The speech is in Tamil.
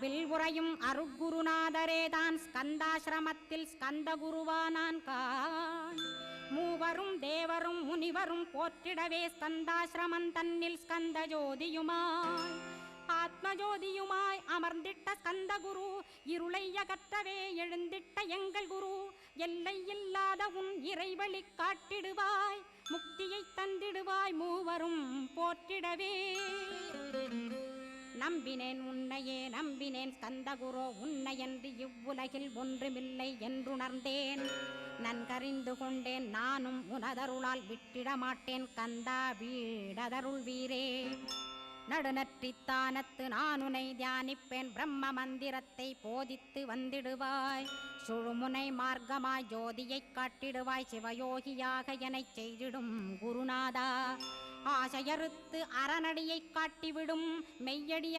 கோவில் உறையும் அருட்குருநாதரே தான் ஸ்கந்தாசிரமத்தில் ஸ்கந்த குருவானான் கான். மூவரும் தேவரும் முனிவரும் போற்றிடவே ஸ்கந்தாசிரமம் தன்னில் ஸ்கந்த ஜோதியுமாய் ஆத்மஜோதியுமாய் அமர்ந்திட்ட ஸ்கந்த குரு, இருளை அகற்றவே எழுந்திட்ட எங்கள் குரு, எல்லை இல்லாத உன் இறைவழி காட்டிடுவாய், முக்தியை தந்திடுவாய் மூவரும் போற்றிடவே. நம்பினேன் உன்னையே நம்பினேன் ஸ்கந்தகுரோ, உன்னையன்று இவ்வுலகில் ஒன்றுமில்லை என்றுணர்ந்தேன். நன்கறிந்து கொண்டேன் நானும் உனதருளால் விட்டிட மாட்டேன் கந்தா வீடதருள் வீரே. நடுநற்றித்தானத்து நான் உனை தியானிப்பேன், பிரம்ம மந்திரத்தை போதித்து வந்திடுவாய், சுழுமுனை மார்க்கமாய் ஜோதியை காட்டிடுவாய், சிவயோகியாக எனச் செய்திடும் குருநாதா. ஆசையறுத்து அறநடியை காட்டிவிடும் மெய்யடிய